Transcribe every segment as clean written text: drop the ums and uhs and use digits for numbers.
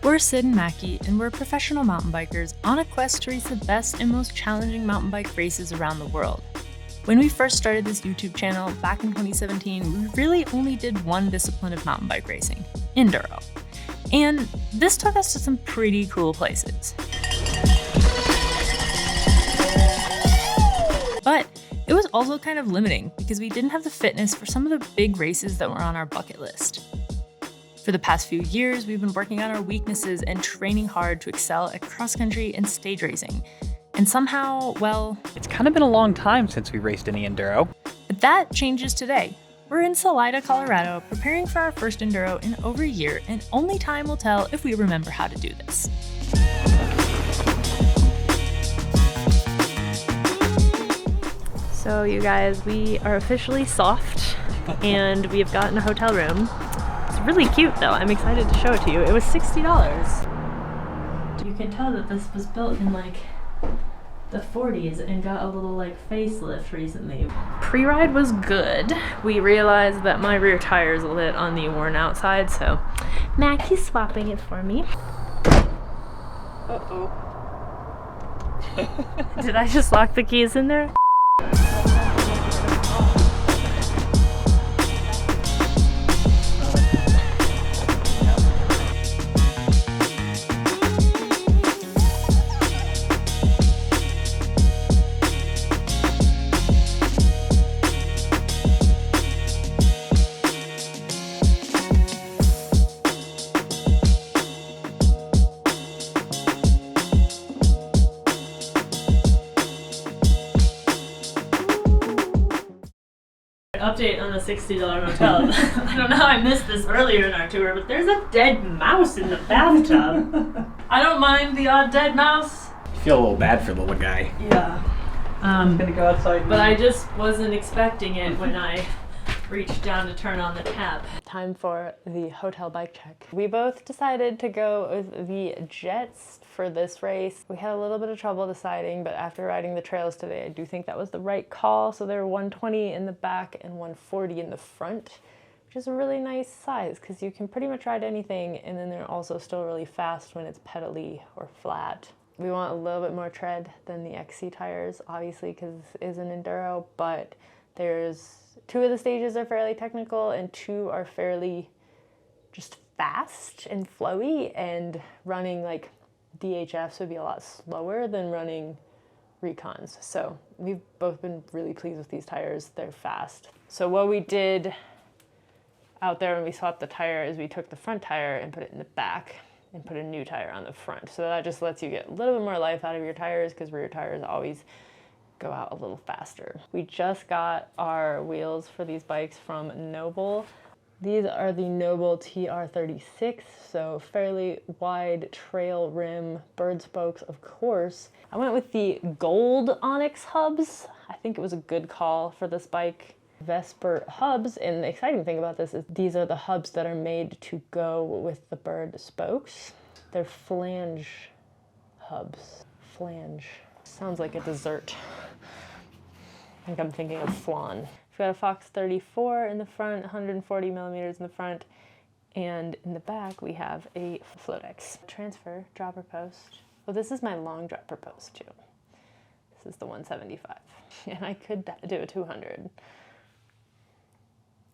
We're Sid and Mackie, and we're professional mountain bikers on a quest to race the best and most challenging mountain bike races around the world. When we first started this YouTube channel back in 2017, we really only did one discipline of mountain bike racing, enduro. And this took us to some pretty cool places. But it was also kind of limiting because we didn't have the fitness for some of the big races that were on our bucket list. For the past few years, we've been working on our weaknesses and training hard to excel at cross-country and stage racing. And somehow, well... It's kind of been a long time since we raced any enduro. But that changes today. We're in Salida, Colorado, preparing for our first enduro in over a year, and only time will tell if we remember how to do this. So you guys, we are officially soft, and we have gotten a hotel room. It's really cute though. I'm excited to show it to you. It was $60. You can tell that this was built in like the 40s and got a little like facelift recently. Pre-ride was good. We realized that my rear tire is lit on the worn out side, so Mackie's swapping it for me. Uh-oh. Did I just lock the keys in there? Update on the $60 motel. I don't know how I missed this earlier in our tour, but there's a dead mouse in the bathtub. I don't mind the odd dead mouse. You feel a little bad for the little guy. Yeah. I'm gonna go outside. But I just wasn't expecting it when I reached down to turn on the tap. Time for the hotel bike check. We both decided to go with the Jets for this race. We had a little bit of trouble deciding, but after riding the trails today, I do think that was the right call. So they're 120 in the back and 140 in the front, which is a really nice size because you can pretty much ride anything, and then they're also still really fast when it's pedally or flat. We want a little bit more tread than the XC tires, obviously, because this is an enduro, but there's two of the stages are fairly technical and two are fairly just fast and flowy, and running like DHFs would be a lot slower than running recons. So we've both been really pleased with these tires. They're fast. So what we did out there when we swapped the tire is we took the front tire and put it in the back and put a new tire on the front. So that just lets you get a little bit more life out of your tires because rear tires always go out a little faster. We just got our wheels for these bikes from Noble. These are the Noble TR36, so fairly wide trail rim, bird spokes, of course. I went with the gold Onyx hubs. I think it was a good call for this bike. Vesper hubs, and the exciting thing about this is these are the hubs that are made to go with the bird spokes. They're flange hubs. Flange. Sounds like a dessert. I think I'm thinking of flan. We've got a Fox 34 in the front, 140 millimeters in the front, and in the back we have a Flotex. Transfer dropper post. Well, this is my long dropper post too. This is the 175, and I could do a 200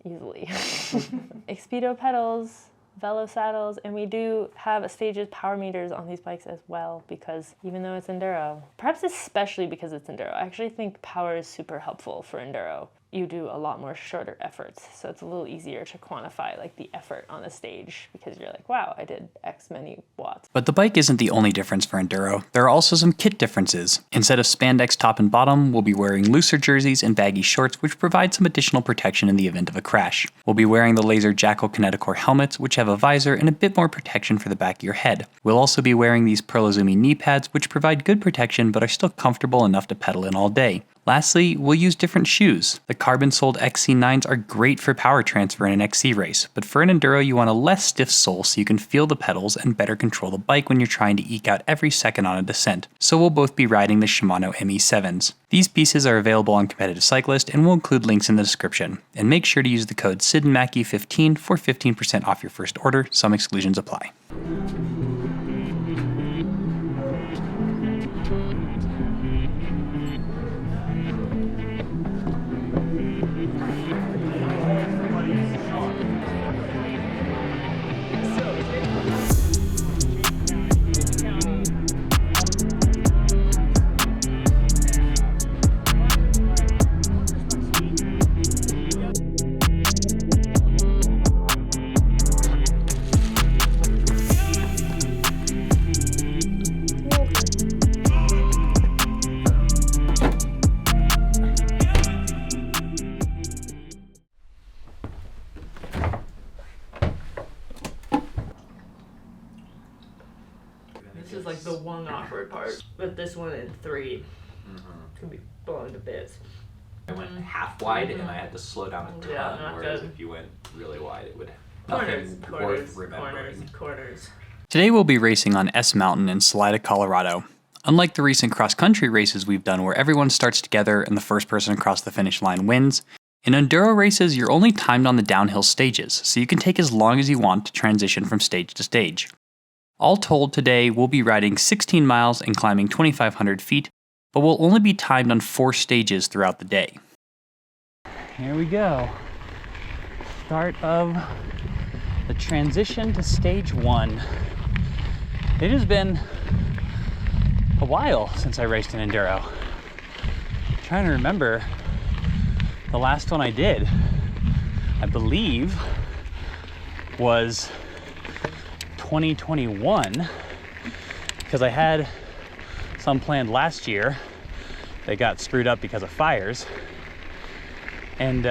easily. Expedo pedals, Velo saddles, and we do have a Stages power meters on these bikes as well, because even though it's enduro, perhaps especially because it's enduro, I actually think power is super helpful for enduro. You do a lot more shorter efforts, so it's a little easier to quantify like the effort on the stage, because you're like, wow, I did X many watts. But the bike isn't the only difference for enduro. There are also some kit differences. Instead of spandex top and bottom, we'll be wearing looser jerseys and baggy shorts, which provide some additional protection in the event of a crash. We'll be wearing the Laser Jackal Kineticore helmets, which have a visor and a bit more protection for the back of your head. We'll also be wearing these Pearl Izumi knee pads, which provide good protection but are still comfortable enough to pedal in all day. Lastly, we'll use different shoes. The carbon-soled XC9s are great for power transfer in an XC race, but for an enduro you want a less stiff sole so you can feel the pedals and better control the bike when you're trying to eke out every second on a descent. So we'll both be riding the Shimano ME7s. These pieces are available on Competitive Cyclist and we'll include links in the description. And make sure to use the code SIDandMackey15 for 15% off your first order. Some exclusions apply. This is like the one awkward part, but this one in 3 could be blown to bits. I went half wide and I had to slow down a ton, not whereas good. if you went really wide, it would Corners, nothing corners, worth remembering. corners. Today we'll be racing on S Mountain in Salida, Colorado. Unlike the recent cross-country races we've done where everyone starts together and the first person across the finish line wins, in enduro races you're only timed on the downhill stages, so you can take as long as you want to transition from stage to stage. All told, today we'll be riding 16 miles and climbing 2,500 feet, but we'll only be timed on 4 stages throughout the day. Here we go. Start of the transition to stage 1. It has been a while since I raced an enduro. I'm trying to remember the last one I did, I believe, was 2021, because I had some planned last year. They got screwed up because of fires. And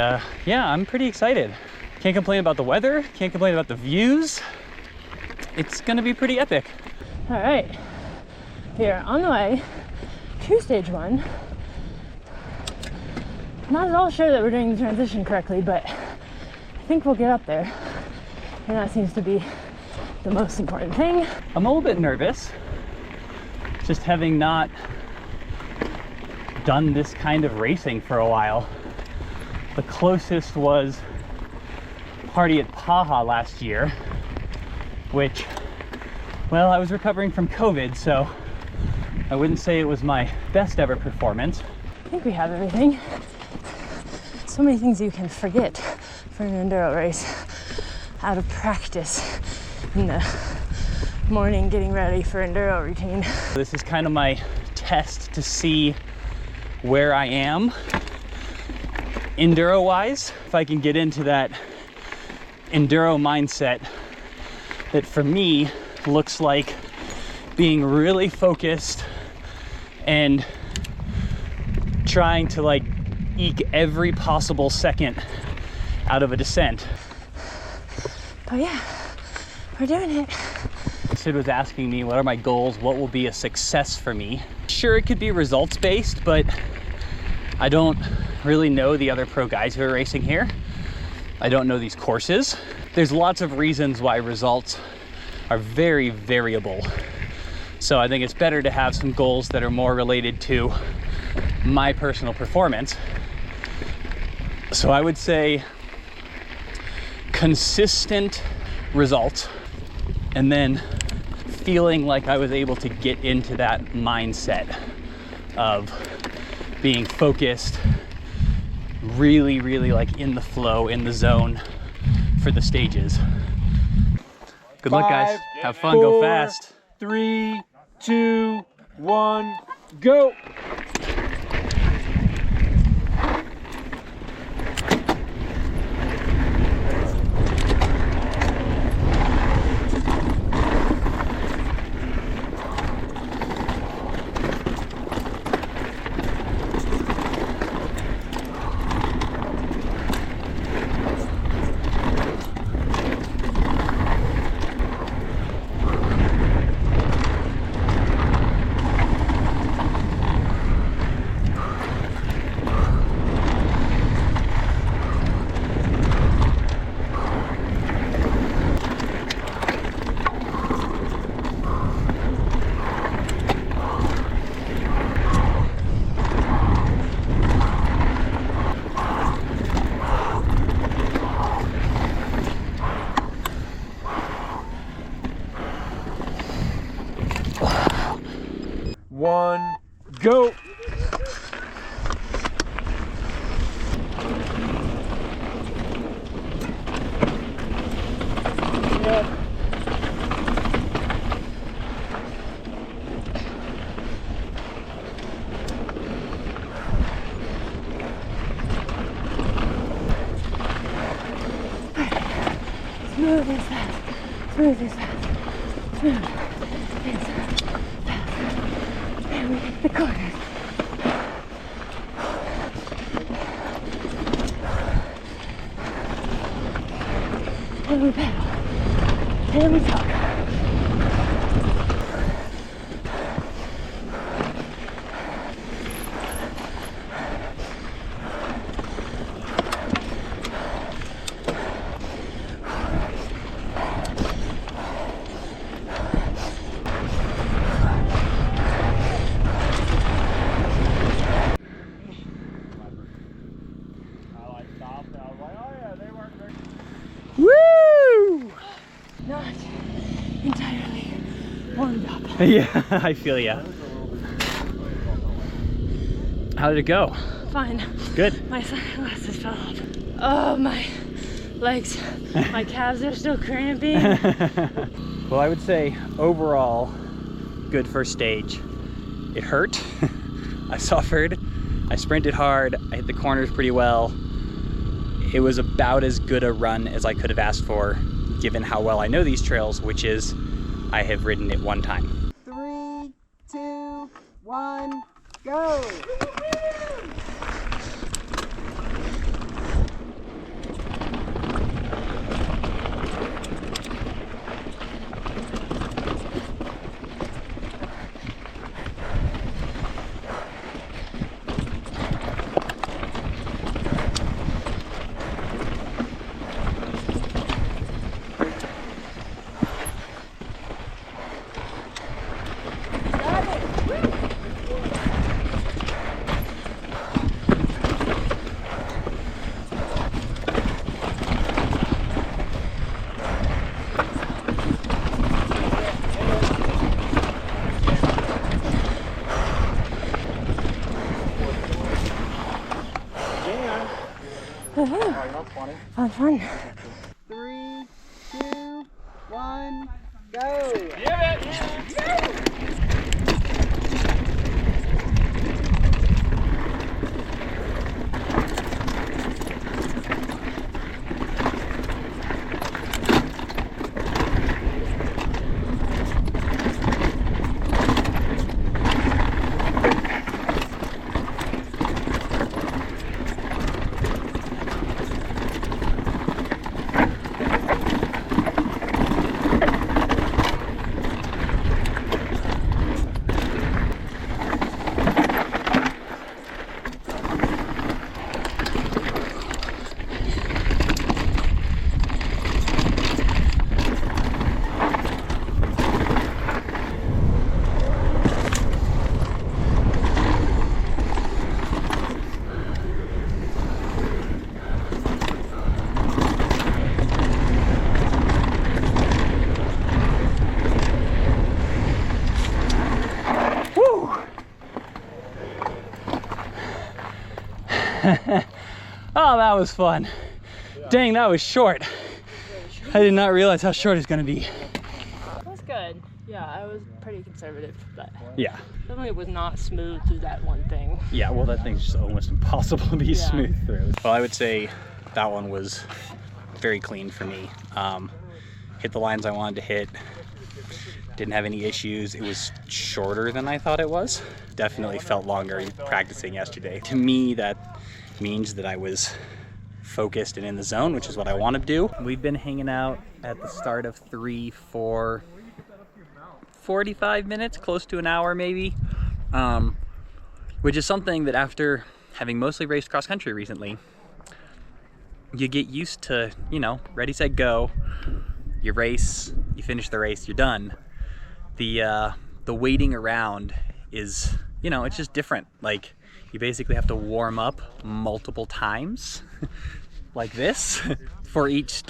yeah, I'm pretty excited. Can't complain about the weather, can't complain about the views. It's gonna be pretty epic. All right, we are on the way to stage 1. Not at all sure that we're doing the transition correctly, but I think we'll get up there. And that seems to be the most important thing. I'm a little bit nervous, just having not done this kind of racing for a while. The closest was Party at Paha last year, which, well, I was recovering from COVID, so I wouldn't say it was my best ever performance. I think we have everything. So many things you can forget for an enduro race out of practice in the morning getting ready for enduro routine. This is kind of my test to see where I am enduro wise, if I can get into that enduro mindset that for me looks like being really focused and trying to like eke every possible second out of a descent. But yeah, we're doing it. Sid was asking me what are my goals, what will be a success for me. Sure, it could be results based, but I don't really know the other pro guys who are racing here. I don't know these courses. There's lots of reasons why results are very variable. So I think it's better to have some goals that are more related to my personal performance. So I would say consistent results, and then feeling like I was able to get into that mindset of being focused, really like in the flow, in the zone for the stages. Good luck, guys. Have fun, go fast. 3, 2, 1, go! One, go! Smooth and fast, smooth and fast, smooth and fast. And we hit the corners. And we pedal. And we talk. warmed up. Yeah, I feel ya. How did it go? Fine. Good. My sunglasses fell off. Oh, my legs. My calves are still cramping. Well, I would say overall, good first stage. It hurt. I suffered. I sprinted hard. I hit the corners pretty well. It was about as good a run as I could have asked for, given how well I know these trails, which is I have ridden it one time. 3, 2, 1, go! Fun, fun. 3, 2, 1, go! Oh, that was fun. Dang, that was short. I did not realize how short it's gonna be. It was good. Yeah, I was pretty conservative, but Yeah. definitely was not smooth through that one thing. Yeah, well, that thing's just almost impossible to be Yeah. smooth through. Well, I would say that one was very clean for me. Hit the lines I wanted to hit. Didn't have any issues. It was shorter than I thought it was. Definitely felt longer practicing yesterday. To me, that means that I was focused and in the zone, which is what I want to do. We've been hanging out at the start of 3 for 45 minutes, close to an hour maybe, which is something that after having mostly raced cross country recently, you get used to, you know, ready, set, go. You race, you finish the race, you're done. The waiting around is, you know, it's just different. Like, you basically have to warm up multiple times like this for each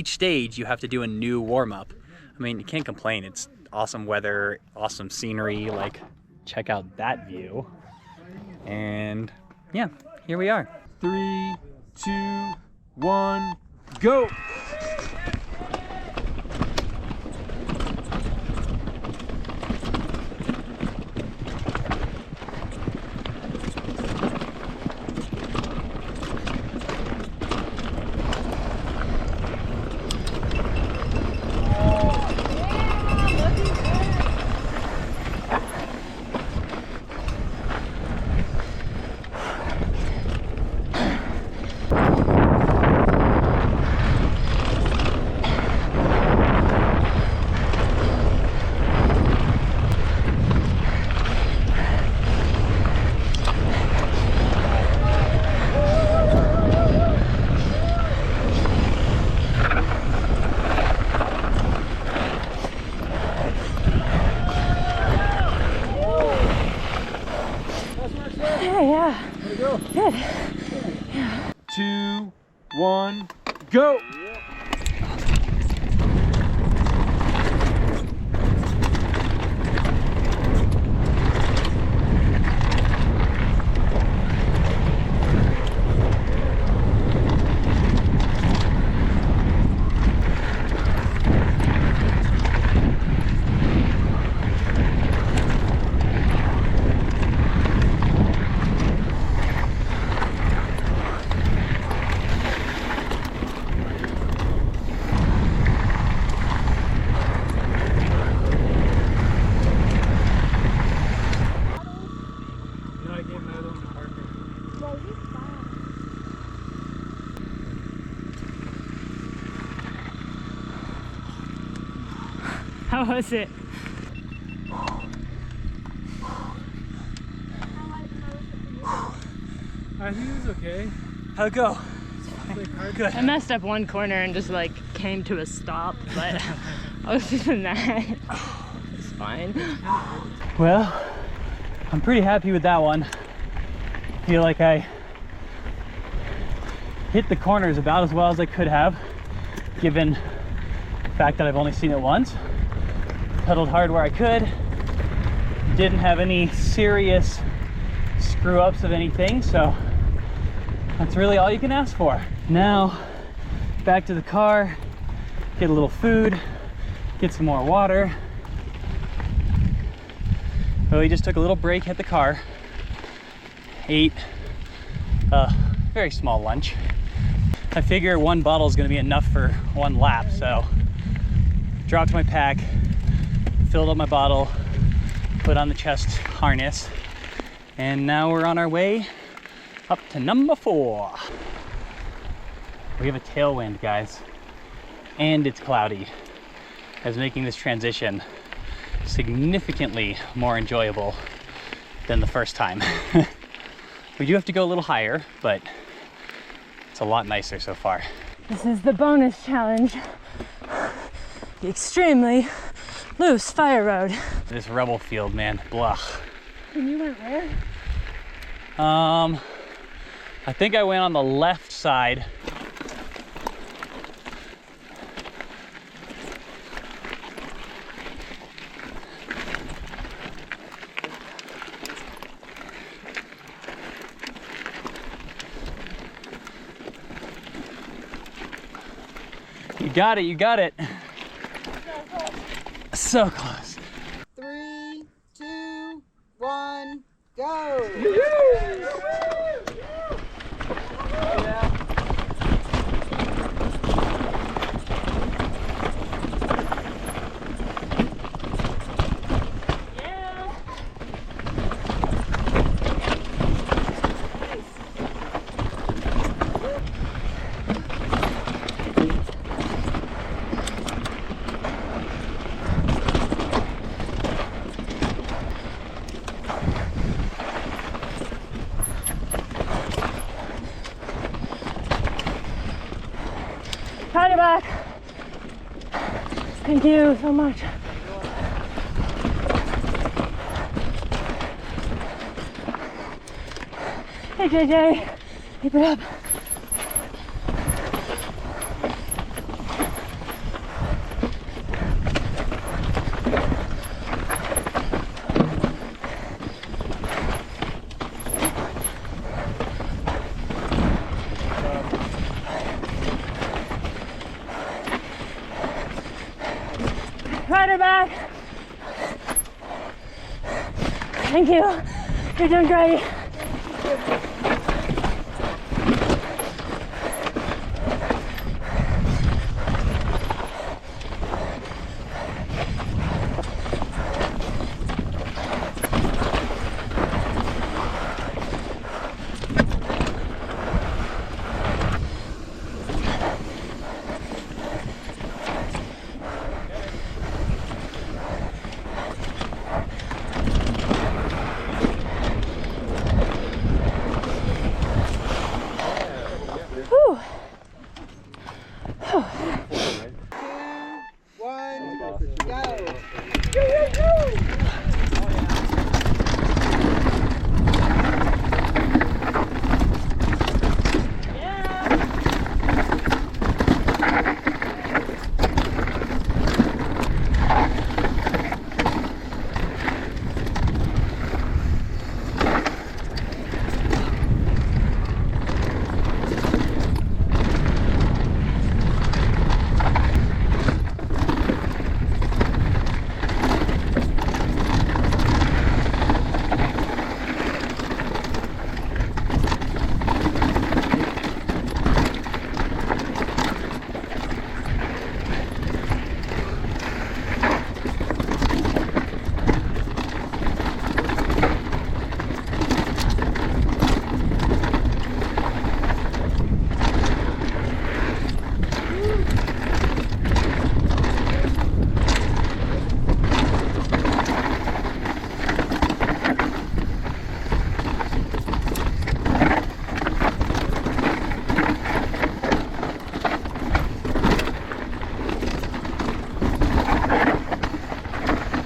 stage. You have to do a new warm up. I mean, you can't complain. It's awesome weather, awesome scenery. Like, check out that view. And yeah, here we are. 3, 2, 1, go! Yeah. Good. 2, 1, go! How was it? I think it was okay. How'd it go? Good. I messed up one corner and just like came to a stop, but other than that, it's fine. Well, I'm pretty happy with that one. Feel like I hit the corners about as well as I could have, given the fact that I've only seen it once. Pedaled hard where I could. Didn't have any serious screw ups of anything, so that's really all you can ask for. Now, back to the car, get a little food, get some more water. So we just took a little break at the car, ate a very small lunch. I figure one bottle is gonna be enough for one lap, so dropped my pack, filled up my bottle, put on the chest harness, and now we're on our way up to number 4. We have a tailwind, guys, and it's cloudy, as making this transition significantly more enjoyable than the first time. We do have to go a little higher, but it's a lot nicer so far. This is the bonus challenge. The extremely loose fire road. This rubble field, man, blah. And you went where? I think I went on the left side. You got it, you got it. So close. 3, 2, 1, go! Ride it back. Thank you so much. Hey JJ, keep it up. Ride her back. Thank you. You're doing great.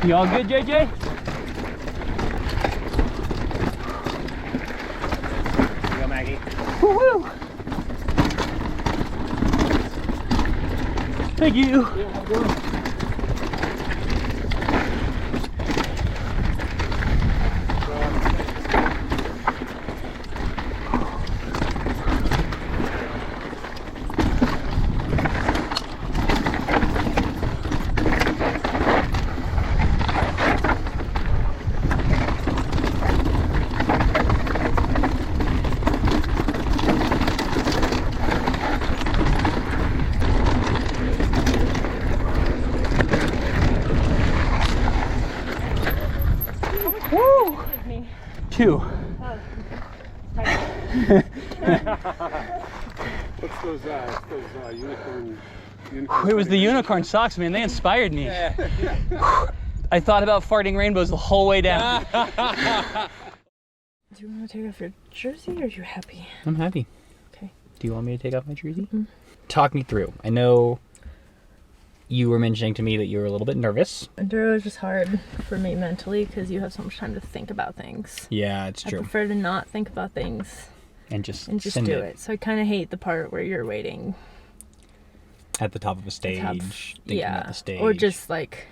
You all good, JJ? Here you go, Maggie. Woo-woo! Thank you. Yeah, how you doing? Woo! 2. What's those unicorn It was the unicorn socks, man. They inspired me. I thought about farting rainbows the whole way down. Do you want to take off your jersey or are you happy? I'm happy. Okay. Do you want me to take off my jersey? Talk me through. I know you were mentioning to me that you were a little bit nervous. Enduro is just hard for me mentally because you have so much time to think about things. Yeah, it's I true. prefer to not think about things And just do it. So I kind of hate the part where you're waiting. at the top of a stage, thinking about the stage. Or just like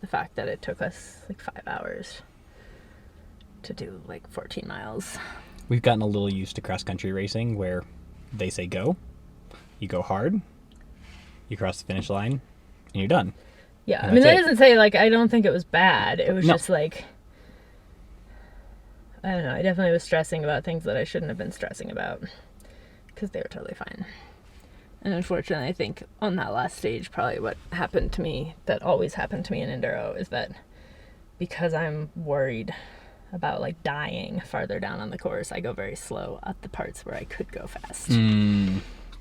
the fact that it took us like 5 hours to do like 14 miles. We've gotten a little used to cross-country racing where they say go, you go hard, you cross the finish line, and you're done. Yeah, And I mean, that that's it. doesn't say like I don't think it was bad. It was No. just like, I don't know. I definitely was stressing about things that I shouldn't have been stressing about because they were totally fine. And unfortunately, I think on that last stage, probably what happened to me, that always happened to me in Enduro, is that because I'm worried about like dying farther down on the course, I go very slow at the parts where I could go fast.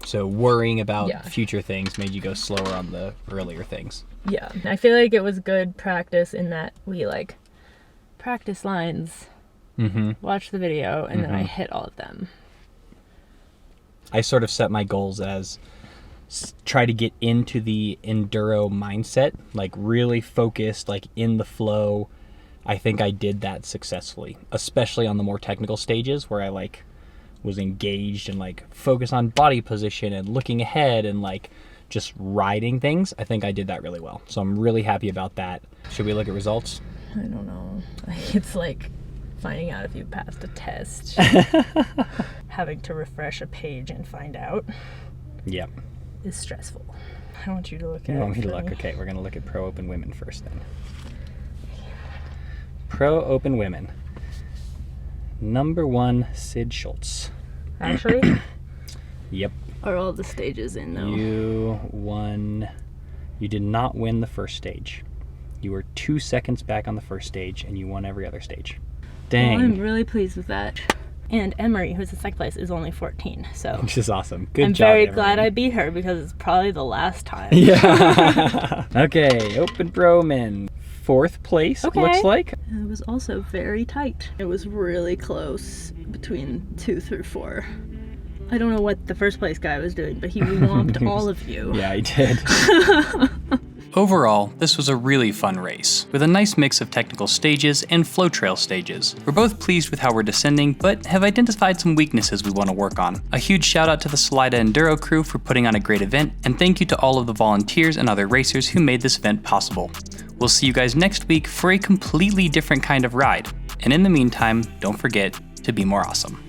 So worrying about Yeah. future things made you go slower on the earlier things. Yeah, I feel like it was good practice in that we like practice lines, watch the video, and then I hit all of them. I sort of set my goals as try to get into the enduro mindset, like really focused, like in the flow. I think I did that successfully, especially on the more technical stages where I like was engaged and like focus on body position and looking ahead and like just riding things. I think I did that really well. So I'm really happy about that. Should we look at results? I don't know. It's like finding out if you passed a test. Having to refresh a page and find out Yep. is stressful. I want you to look at You it. want me to for look? Okay, we're gonna look at Pro Open Women first then. Pro Open Women. Number 1, Sid Schultz. Actually, Yep. are all the stages in though? You won. You did not win the first stage. You were 2 seconds back on the first stage, and you won every other stage. Dang. Well, I'm really pleased with that. And Emery, who's in second place, is only 14. So Which is awesome. Good I'm job. very Emery. glad I beat her because it's probably the last time. Yeah. Okay. Open Pro Men. 4th place. Okay. Looks like. It was also very tight. It was really close between 2 through 4. I don't know what the first place guy was doing, but he whomped all of you. Yeah, I did. Overall, this was a really fun race, with a nice mix of technical stages and flow trail stages. We're both pleased with how we're descending, but have identified some weaknesses we want to work on. A huge shout out to the Salida Enduro crew for putting on a great event, and thank you to all of the volunteers and other racers who made this event possible. We'll see you guys next week for a completely different kind of ride. And in the meantime, don't forget to be more awesome.